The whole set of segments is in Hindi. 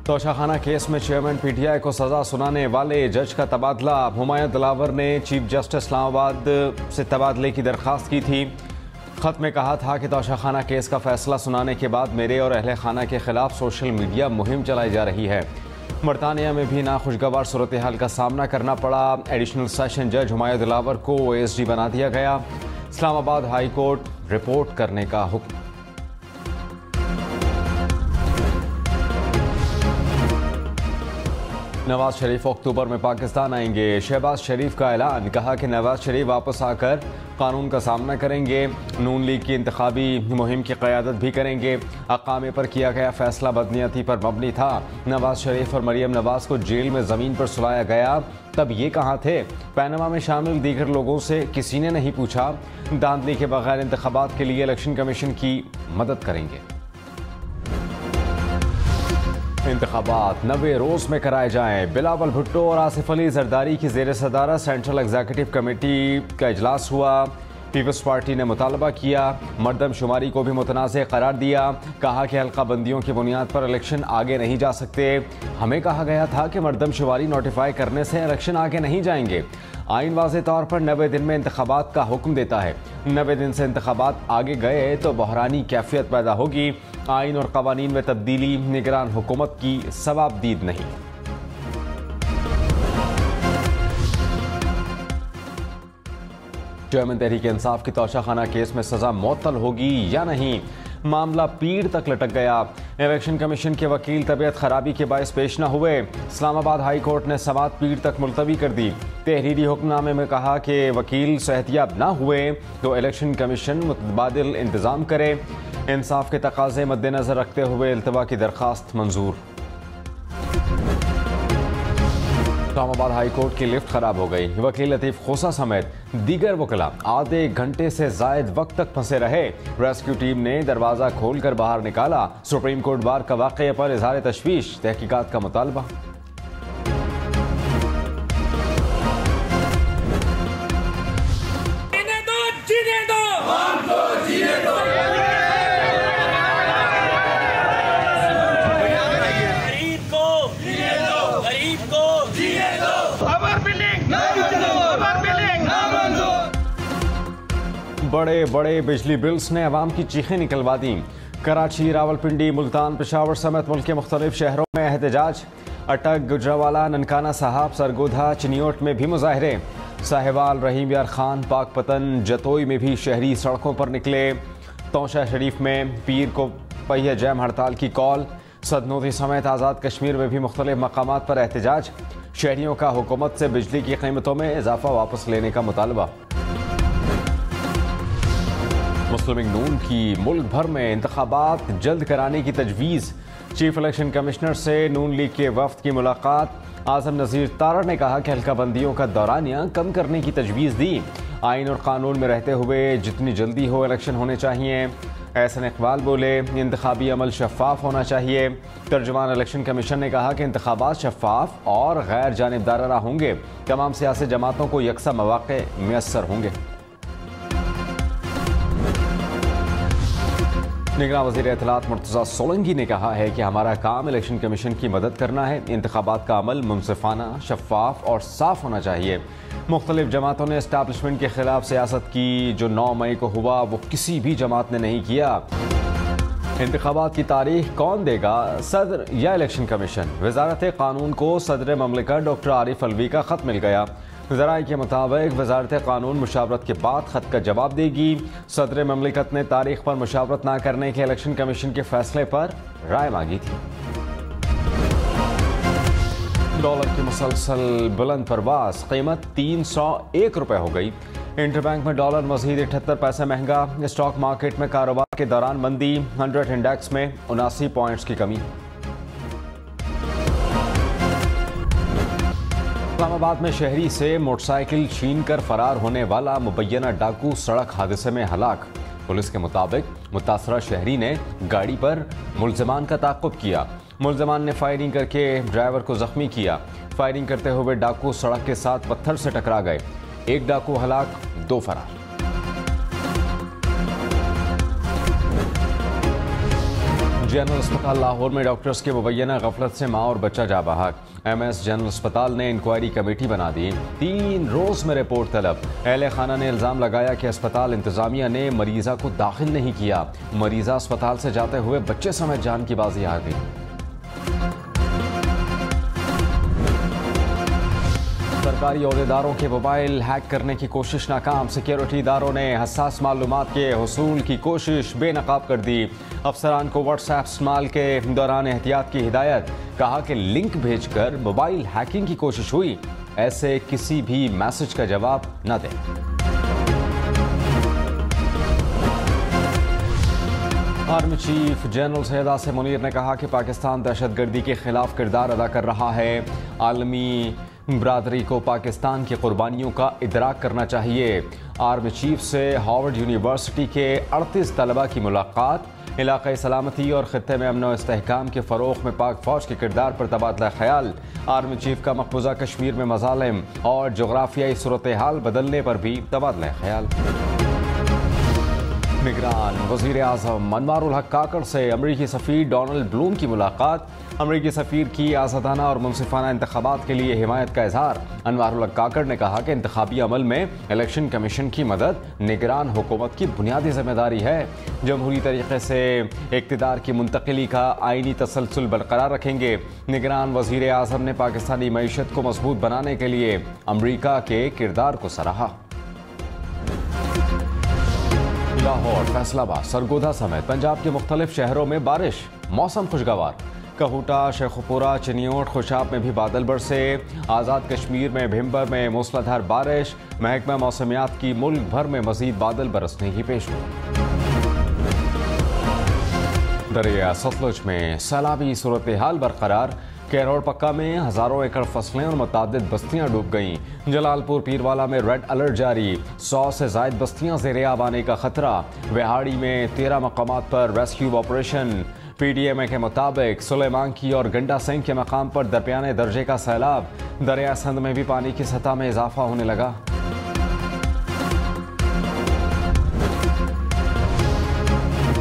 तोशाखाना केस में चेयरमैन पीटीआई को सजा सुनाने वाले जज का तबादला। हुमायूं दिलावर ने चीफ जस्टिस इस्लामाबाद से तबादले की दरख्वास्त की थी। खत में कहा था कि तोशाखाना केस का फैसला सुनाने के बाद मेरे और अहले खाना के खिलाफ सोशल मीडिया मुहिम चलाई जा रही है। बरतानिया में भी नाखुशगवार सूरत हाल का सामना करना पड़ा। एडिशनल सेशन जज हुमायूं दिलावर को ओएसडी बना दिया गया। इस्लामाबाद हाई कोर्ट रिपोर्ट करने का हुक्म। नवाज शरीफ अक्टूबर में पाकिस्तान आएंगे। शहबाज शरीफ का ऐलान, कहा कि नवाज शरीफ वापस आकर कानून का सामना करेंगे। नून लीग की इंतखाबी मुहिम की क़यादत भी करेंगे। अकामे पर किया गया फैसला बदनीयती पर मबनी था। नवाज शरीफ और मरियम नवाज को जेल में ज़मीन पर सुलाया गया, तब ये कहाँ थे? पैनमा में शामिल दीगर लोगों से किसी ने नहीं पूछा। धांधली के बगैर इंतखाबात के लिए इलेक्शन कमीशन की मदद करेंगे। इंतखाबात 90 रोज में कराए जाएं। बिलावल भुट्टो और आसिफ अली जरदारी की जेर सदारत सेंट्रल एग्जीक्यूटिव कमेटी का इजलास हुआ। पीपल्स पार्टी ने मुतालबा किया, मरदमशुमारी को भी मुतनाज़ करार दिया। कहा कि हल्का बंदियों की बुनियाद पर इलेक्शन आगे नहीं जा सकते। हमें कहा गया था कि मरदमशुमारी नोटिफाई करने से इलेक्शन आगे नहीं जाएंगे। आइन वाज़े तौर पर 90 दिन में इंतखाबात का हुक्म देता है। 90 दिन से इंतखाबात आगे गए तो बहरानी कैफियत पैदा होगी। आइन और कवानीन में तब्दीली निगरान हुकूमत की सवाबदीद नहीं। चेयरमैन तहरीक इंसाफ की तोशाखाना केस में सजा मुअत्तल होगी या नहीं, मामला पीर तक लटक गया। इलेक्शन कमीशन के वकील तबीयत खराबी के बायस पेश न हुए। इस्लामाबाद हाई कोर्ट ने समाअत पीर तक मुलतवी कर दी। तहरीरी हुक्मनामे में कहा कि वकील सेहतियाब न हुए तो इलेक्शन कमीशन मुतबादिल इंतजाम करे। इंसाफ के तकाजे मद्देनजर रखते हुए इल्तवा की दरखास्त मंजूर। इस्लामाबाद हाई कोर्ट की लिफ्ट खराब हो गई। वकील लतीफ खोसा समेत दीगर वकला आधे घंटे से जायद वक्त तक फंसे रहे। रेस्क्यू टीम ने दरवाजा खोलकर बाहर निकाला। सुप्रीम कोर्ट बार का वाक़े पर इजहार तशवीश, तहकीकात का मुतालबा। बड़े बड़े बिजली बिल्स ने अवाम की चीखें निकलवा दी। कराची, रावलपिंडी, मुल्तान, पेशावर समेत मुल्क के मुख्तलिफ शहरों में एहतजाज। अटक, गुजरावाला, ननकाना साहब, सरगोधा, चिनियोट में भी मुजाहरे। साहिवाल, रहीम यार खान, पाकपतन, जतोई में भी शहरी सड़कों पर निकले। तोशा शरीफ में पीर को पहिया जैम हड़ताल की कॉल। सदनोती समेत आज़ाद कश्मीर में भी मुख्तलिफ मकामात पर एहतजाज। शहरियों का हुकूमत से बिजली की कीमतों में इजाफा वापस लेने का मुतालबा। मुस्लिम लीग नून की मुल्क भर में इंतखाबात जल्द कराने की तजवीज़। चीफ इलेक्शन कमिश्नर से नून लीग के वफ्द की मुलाकात। आज़म नज़ीर तारा ने कहा कि हल्का बंदियों का दौरानिया कम करने की तजवीज़ दी। आइन और कानून में रहते हुए जितनी जल्दी हो इलेक्शन होने चाहिए। एहसन इकबाल बोले, इंतखाबी अमल शफाफ होना चाहिए। तर्जुमान इलेक्शन कमीशन ने कहा कि इंतखाबात शफाफ और गैर जानिबदाराना होंगे। तमाम सियासी जमातों को यकसा मौक़े मैसर होंगे। निगरान वज़ीर इत्तलात मुर्तज़ा सोलंकी ने कहा है कि हमारा काम इलेक्शन कमीशन की मदद करना है। इंतखाबात का अमल मुनसिफाना, शफाफ और साफ होना चाहिए। मुख्तलिफ जमातों ने एस्टैब्लिशमेंट के खिलाफ सियासत की। जो 9 मई को हुआ वो किसी भी जमात ने नहीं किया। इंतखाबात की तारीख कौन देगा, सदर या इलेक्शन कमीशन? वजारत कानून को सदर ममलिकत डॉक्टर आरिफ अलवी का खत मिल गया। ज़राए के मुताबिक वजारत कानून मुशावरत के बाद खत का जवाब देगी। सदर ममलिकत ने तारीख पर मुशावरत न करने के इलेक्शन कमीशन के फैसले पर राय मांगी थी। डॉलर की मुसलसल बुलंद परवास, कीमत 301 रुपये हो गई। इंटरबैंक में डॉलर मजीद 78 पैसे महंगा। स्टॉक मार्केट में कारोबार के दौरान मंदी। 100 इंडेक्स में 79 पॉइंट्स की कमी। इस्लामाबाद में शहरी से मोटरसाइकिल छीन कर फरार होने वाला मुबैना डाकू सड़क हादसे में हलाक। पुलिस के मुताबिक मुतासरा शहरी ने गाड़ी पर मुल्ज़िमान का ताक़ुब किया। मुल्ज़िमान ने फायरिंग करके ड्राइवर को जख्मी किया। फायरिंग करते हुए डाकू सड़क के साथ पत्थर से टकरा गए। एक डाकू हलाक, 2 फरार। जनरल अस्पताल लाहौर में डॉक्टर्स के मुबैना गफलत से माँ और बच्चा जा बहक। MS जनरल अस्पताल ने इंक्वायरी कमेटी बना दी। 3 रोज में रिपोर्ट तलब। अहले खाना ने इल्जाम लगाया कि अस्पताल इंतजामिया ने मरीजा को दाखिल नहीं किया। मरीजा अस्पताल से जाते हुए बच्चे समेत जान की बाजी आ गई। सरकारी अहदेदारों के मोबाइल हैक करने की कोशिश नाकाम। सिक्योरिटी इदारों ने हसास मालूमात के हुसूल की कोशिश बेनकाब कर दी। अफसरान को व्हाट्सएप इस्तेमाल के दौरान एहतियात की हिदायत। कहा कि लिंक भेजकर मोबाइल हैकिंग की कोशिश हुई, ऐसे किसी भी मैसेज का जवाब न दें। Army chief general Syed Asim Munir ने कहा कि पाकिस्तान दहशतगर्दी के खिलाफ किरदार अदा कर रहा है। आलमी बरादरी को पाकिस्तान की कुर्बानियों का इदराक करना चाहिए। आर्मी चीफ से हार्वर्ड यूनिवर्सिटी के 38 तलबा की मुलाकात। इलाक़ाई सलामती और ख़ित्ते में अमन व इस्तेहकाम के फ़रोग़ में पाक फ़ौज के किरदार पर तबादला ख्याल। आर्मी चीफ का मकबूजा कश्मीर में मज़ालिम और जोग्राफियाई सूरत हाल बदलने पर भी तबादला ख्याल। निगरान वज़ीर आज़म अनवारुल हक काकड़ से अमरीकी सफ़ीर डोनाल्ड ब्लूम की मुलाकात। अमरीकी सफ़ीर की आज़ादाना और मुनसिफाना इंतखाबात के लिए हिमायत का इजहार। अनवारुल हक काकड़ ने कहा कि इंतखाबी अमल में इलेक्शन कमीशन की मदद निगरान हुकूमत की बुनियादी जिम्मेदारी है। जमहूरी तरीके से इक़्तिदार की मुंतकिली का आइनी तसलसल बरकरार रखेंगे। निगरान वज़ीर आज़म ने पाकिस्तानी मईशत को मजबूत बनाने के लिए अमरीका के किरदार को सराहा। लाहौर, फैसलाबाद, सरगोधा समेत पंजाब के मुख्तलिफ शहरों में बारिश। मौसम खुशगवार। कहूटा, शेखुपुरा, चिनियोट, खुशाब में भी बादल बरसे। आज़ाद कश्मीर में भिम्बर में मूसलाधार बारिश। महकमा मौसमियात की मुल्क भर में मजीद बादल बरसने की पेशगोई। दरिया सतलुज में सैलाबी सूरत हाल बरकरार। कैरोड़ पक्का में हजारों एकड़ फसलें और मुतादिद बस्तियां डूब गईं। जलालपुर पीरवाला में रेड अलर्ट जारी। 100 से जायद बस्तियां ज़ेर-ए-आब आने का खतरा। विहाड़ी में 13 मकामात पर रेस्क्यू ऑपरेशन। PDMA के मुताबिक सुलेमान की और गंडा सिंह के मकाम पर दरमियाने दर्जे का सैलाब। दरिया सिंध में भी पानी की सतह में इजाफा होने लगा।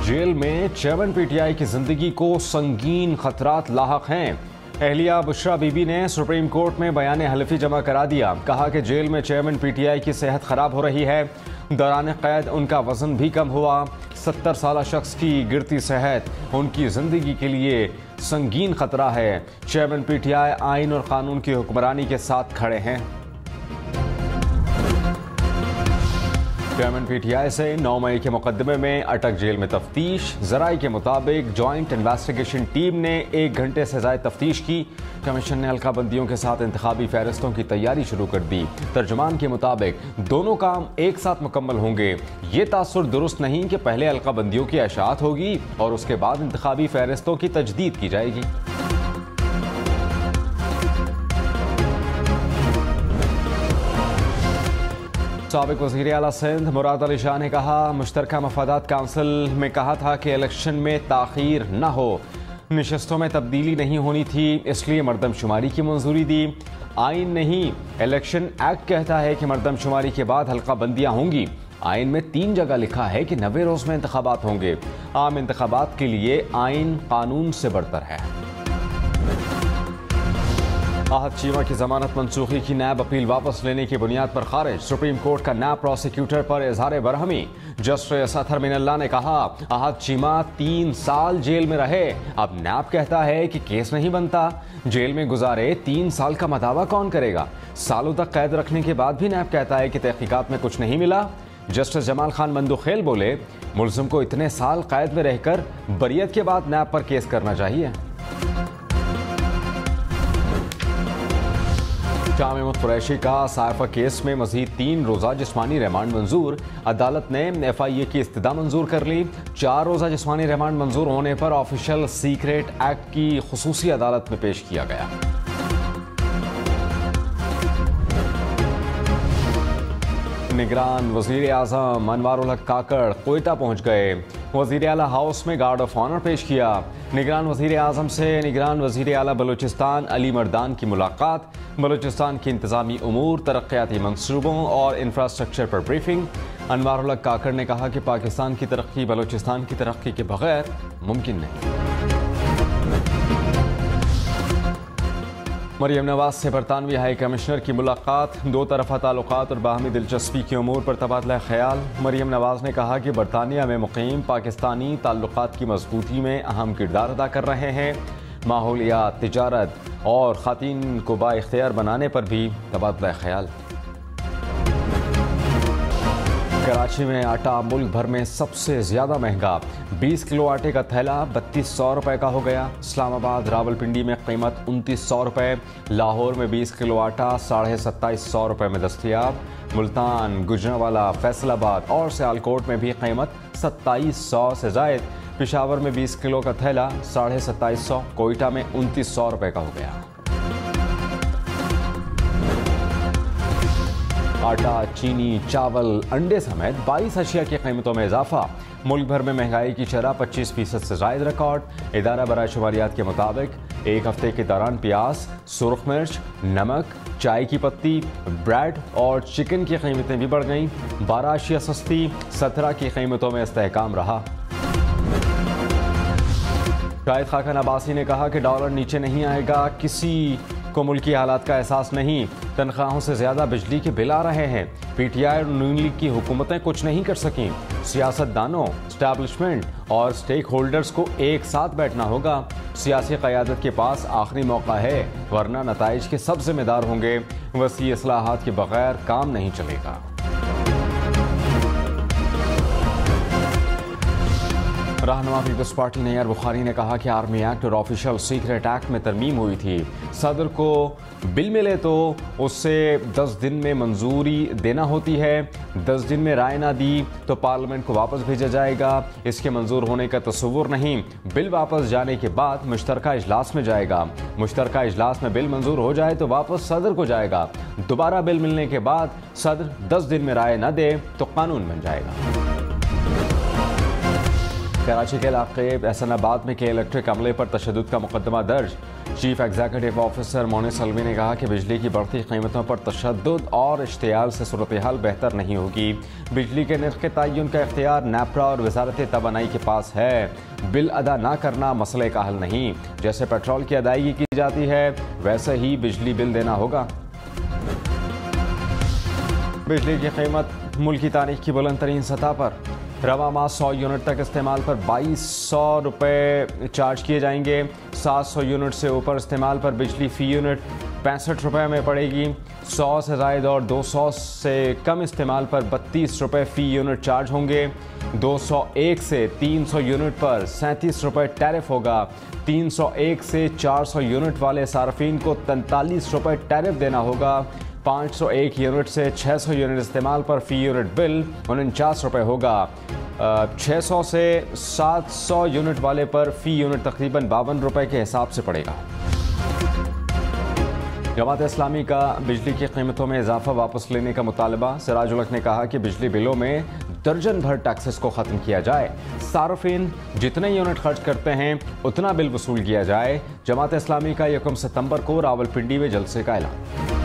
जेल में चेयरमैन PTI की जिंदगी को संगीन खतरात लाहक हैं। एहलिया बुशरा बीबी ने सुप्रीम कोर्ट में बयान हलफी जमा करा दिया। कहा कि जेल में चेयरमैन PTI की सेहत खराब हो रही है। दौरान कैद उनका वजन भी कम हुआ। 70 साल शख्स की गिरती सेहत उनकी जिंदगी के लिए संगीन खतरा है। चेयरमैन PTI आइन और कानून की हुक्मरानी के साथ खड़े हैं। चेयरमैन PTI से 9 मई के मुकदमे में अटक जेल में तफ्तीश। जराई के मुताबिक जॉइंट इन्वेस्टिगेशन टीम ने 1 घंटे से ज्यादा तफ्तीश की। कमीशन ने हल्का बंदियों के साथ इंतखाबी फहरिस्तों की तैयारी शुरू कर दी। तर्जुमान के मुताबिक दोनों काम एक साथ मुकम्मल होंगे। ये तासुर दुरुस्त नहीं कि पहले हल्का बंदियों की अशात होगी और उसके बाद इंतखाबी फहरिस्तों की तजदीद की जाएगी। साबिक वज़ीर आला सिंध मुराद अली शाह ने कहा, मुश्तरका मफादात काउंसिल में कहा था कि इलेक्शन में ताख़ीर न हो। नशस्तों में तब्दीली नहीं होनी थी, इसलिए मरदमशुमारी की मंजूरी दी। आइन नहीं, इलेक्शन एक्ट कहता है कि मरदमशुमारी के बाद हल्का बंदियाँ होंगी। आइन में 3 जगह लिखा है कि 90 रोज़ में इंतखाबात होंगे। आम इंतखाबात के लिए आइन कानून से बढ़तर है। आहत चीमा की जमानत मंसूखी की नैब अपील वापस लेने की बुनियाद पर खारिज। सुप्रीम कोर्ट का नैब प्रोसिक्यूटर पर इजहार बरहमी। जस्टिस अतहर मिनल्ला ने कहा, आहत चीमा 3 साल जेल में रहे, अब नैब कहता है कि केस नहीं बनता। जेल में गुजारे 3 साल का मदावा कौन करेगा? सालों तक कैद रखने के बाद भी नैब कहता है कि तहकीकात में कुछ नहीं मिला। जस्टिस जमाल खान बंदुखेल बोले, मुल्जिम को इतने साल कैद में रहकर बरियत के बाद नैब पर केस करना चाहिए। शाम कुरैशी का साइफा केस में मजीद 3 रोज़ा जिस्मानी रिमांड मंजूर। अदालत ने FIA की इस्तदा मंजूर कर ली। 4 रोज़ा जिस्मानी रिमांड मंजूर होने पर ऑफिशियल सीक्रेट एक्ट की खुसूसी अदालत में पेश किया गया। निगरान वज़ीर आज़म अनवारुल हक काकड़ कोयटा पहुँच गए। वज़ीर आला हाउस में गार्ड ऑफ ऑनर पेश किया। निगरान वज़ीर आज़म से निगरान वज़ीर आला बलूचिस्तान अली मर्दान की मुलाकात। बलूचिस्तान की इंतज़ामी उमूर, तरक्याती मंसूबों और इंफ्रास्ट्रक्चर पर ब्रीफिंग। अनवारुल हक काकड़ ने कहा कि पाकिस्तान की तरक्की बलूचिस्तान की तरक्की के बगैर मुमकिन नहीं। मरियम नवाज से बरतानवी हाई कमिश्नर की मुलाकात, दो तरफा ताल्लुकात और बाहमी दिलचस्पी की उमूर पर तबादला ख्याल। मरियम नवाज ने कहा कि बरतानिया में मुकीम पाकिस्तानी ताल्लुकात की मजबूती में अहम किरदार अदा कर रहे हैं। माहौलियात, तिजारत और ख़ातीन को बाइख्तियार बनाने पर भी तबादला ख्याल। कराची में आटा मुल्क भर में सबसे ज़्यादा महंगा, 20 किलो आटे का थैला 3200 रुपये का हो गया। इस्लामाबाद, रावलपिंडी में कीमत 2900 रुपये, लाहौर में 20 किलो आटा 2750 रुपये में दस्तियाब। मुल्तान, गुजरांवाला, फैसलाबाद और सियालकोट में भी कीमत 2700 से जायद। पेशावर में 20 किलो का थैला 2750, कोयटा में 2900 रुपये का हो गया। आटा, चीनी, चावल, अंडे समेत 22 अशिया की कीमतों में इजाफा। मुल्क भर में महंगाई की शरह 25% से जायद रिकॉर्ड। इदारा बराए शुमारियात के मुताबिक एक हफ्ते के दौरान प्याज, सुर्ख मिर्च, नमक, चाय की पत्ती, ब्रेड और चिकन की कीमतें भी बढ़ गईं। 12 अशिया सस्ती, 17 की कीमतों में इस्तेहकाम रहा। शाहिद खाकन अब्बासी ने कहा कि डॉलर नीचे नहीं आएगा, किसी को मुल्की हालात का एहसास नहीं। तनख्वाहों से ज्यादा बिजली के बिल आ रहे हैं। पीटीआई और नून लीग की हुकूमतें कुछ नहीं कर सकीं। सियासतदानों, एस्टैब्लिशमेंट और स्टेक होल्डर्स को एक साथ बैठना होगा। सियासी क़यादत के पास आखिरी मौका है, वरना नताइज के सब जिम्मेदार होंगे। वसी इस्लाहात के बगैर काम नहीं चलेगा। रहनुमा पीपल्स पार्टी नैयर बुखारी ने कहा कि आर्मी एक्ट और ऑफिशियल सीक्रेट एक्ट में तरमीम हुई थी। सदर को बिल मिले तो उससे 10 दिन में मंजूरी देना होती है। 10 दिन में राय ना दी तो पार्लियामेंट को वापस भेजा जाएगा। इसके मंजूर होने का तस्वुर नहीं। बिल वापस जाने के बाद मुश्तरका इजलास में जाएगा। मुश्तरका इजलास में बिल मंजूर हो जाए तो वापस सदर को जाएगा। दोबारा बिल मिलने के बाद सदर 10 दिन में राय न दे तो कानून बन जाएगा। कराची के इलाके एहसनाबाद में के इलेक्ट्रिक अमले पर तशद्दुद का मुकदमा दर्ज। Chief executive officer Monis Alvi ने कहा कि बिजली की बढ़ती कीमतों पर तशद्दुद और इश्तियाल से सूरत हाल बेहतर नहीं होगी। बिजली के निर्ख के तयन का इख्तियार नेपरा और वजारत तवानाई के पास है। बिल अदा ना करना मसले का हल नहीं। जैसे पेट्रोल की अदायगी की जाती है वैसे ही बिजली बिल देना होगा। बिजली की कीमत मुल्क की तारीख की बुलंद तरीन सतह पर। रवा माह 100 यूनिट तक इस्तेमाल पर 2200 रुपये चार्ज किए जाएंगे। 700 यूनिट से ऊपर इस्तेमाल पर बिजली फ़ी यूनिट 65 रुपये में पड़ेगी। 100 से ज़ायद और 200 से कम इस्तेमाल पर 32 रुपये फ़ी यूनिट चार्ज होंगे। 201 से 300 यूनिट पर 37 रुपये टैरिफ होगा। 301 से 400 यूनिट वाले सार्फिन को 43 रुपये टैरिफ देना होगा। 501 यूनिट से 600 यूनिट इस्तेमाल पर फ़ी यूनिट बिल 49 रुपये होगा। 600 से 700 यूनिट वाले पर फ़ी यूनिट तकरीबन 52 रुपये के हिसाब से पड़ेगा। जमात इस्लामी का बिजली की कीमतों में इजाफा वापस लेने का मुतालबा। सिराजुल हक ने कहा कि बिजली बिलों में दर्जन भर टैक्सेस को ख़त्म किया जाए। सार्फिन जितने यूनिट खर्च करते हैं उतना बिल वसूल किया जाए। जमात इस्लामी का 1 सितंबर को रावलपिंडी में जलसे का ऐलान।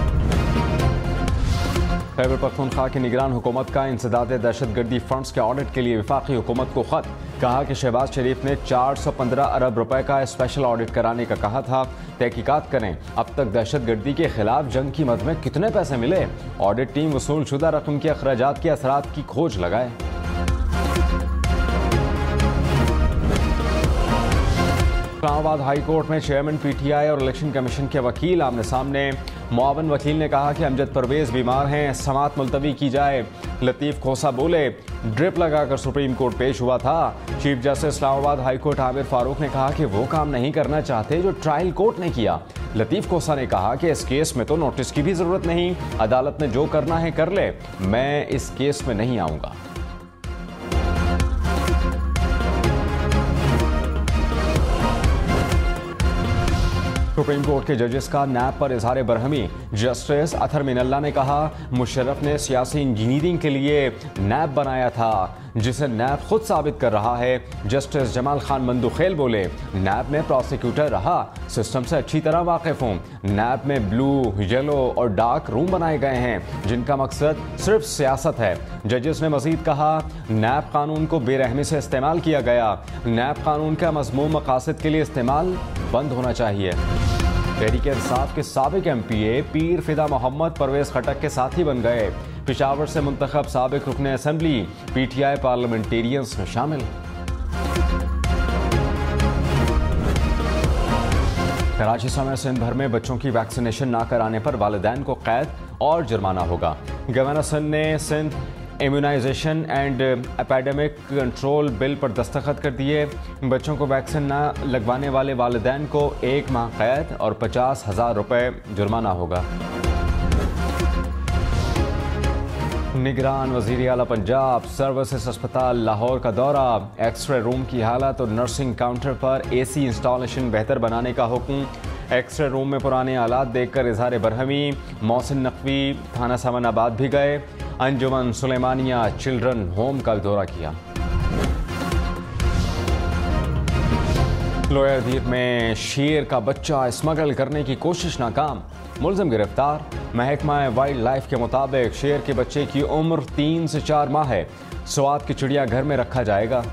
खैबर पख्तूनख्वा की निगरान हुकूमत का इंसदाद दहशतगर्दी फंड्स के ऑडिट के लिए वफाकी हुकूमत को खत। कहा कि शहबाज शरीफ ने 415 अरब रुपए का स्पेशल ऑडिट कराने का कहा था। तहकीकात करें अब तक दहशतगर्दी के खिलाफ जंग की मद में कितने पैसे मिले। ऑडिट टीम वसूल शुदा रकम के अखराजात के असरात की खोज लगाए। इस्लामाबाद हाई कोर्ट में चेयरमैन पीटीआई और इलेक्शन कमीशन के वकील आमने सामने। मुआवन वकील ने कहा कि अमजद परवेज बीमार हैं, समाअत मुलतवी की जाए। लतीफ़ खोसा बोले ड्रिप लगाकर सुप्रीम कोर्ट पेश हुआ था। Chief justice Islamabad high court Aamir Farooq ने कहा कि वो काम नहीं करना चाहते जो ट्रायल कोर्ट ने किया। लतीफ़ खोसा ने कहा कि इस केस में तो नोटिस की भी ज़रूरत नहीं, अदालत ने जो करना है कर ले, मैं इस केस में नहीं आऊँगा। सुप्रीम कोर्ट के जजेस का नैब पर इजहार बरहमी। जस्टिस अथर मिनल्ला ने कहा मुशर्रफ ने सियासी इंजीनियरिंग के लिए नैब बनाया था जिसे नैब खुद साबित कर रहा है। जस्टिस जमाल खान मंदुखेल बोले नैब में प्रोसिक्यूटर रहा, सिस्टम से अच्छी तरह वाकिफ हूँ। नैब में ब्लू, येलो और डार्क रूम बनाए गए हैं जिनका मकसद सिर्फ सियासत है। जजेस ने मजीद कहा नैब कानून को बेरहमी से इस्तेमाल किया गया। नैब कानून का मज़मूम मकासद के लिए इस्तेमाल बंद होना चाहिए। तहरीक इंसाफ के साबिक MPA पीर फिदा मोहम्मद परवेज खटक के साथी बन गए। पेशावर से मुंतखब साबिक रुकने असेंबली PTI पार्लियामेंटेरियंस में शामिल। कराची समेत सिंध भर में बच्चों की वैक्सीनेशन ना कराने पर वालिदैन को कैद और जुर्माना होगा। गवर्नर सिंध ने Sindh immunisation and epidemic control bill पर दस्तखत कर दिए। बच्चों को वैक्सीन न लगवाने वाले वालिदैन को 1 माह कैद और 50,000 रुपये जुर्माना होगा। निगरान वज़ीर आला पंजाब सर्विसेज अस्पताल लाहौर का दौरा। एक्सरे रूम की हालत और नर्सिंग काउंटर पर AC इंस्टॉलेशन बेहतर बनाने का हुक्म। एक्सरे रूम में पुराने आलात देखकर इजहार बरहमी। मोहसिन नकवी थाना सामनाबाद भी गए। अंजुमन सुलेमानिया चिल्ड्रन होम का दौरा किया। लोयर द्वीप में शेर का बच्चा स्मगल करने की कोशिश नाकाम। मुलजिम गिरफ्तार। महकमा वाइल्ड लाइफ के मुताबिक शेर के बच्चे की उम्र 3 से 4 माह है। स्वात के चिड़ियाघर में रखा जाएगा।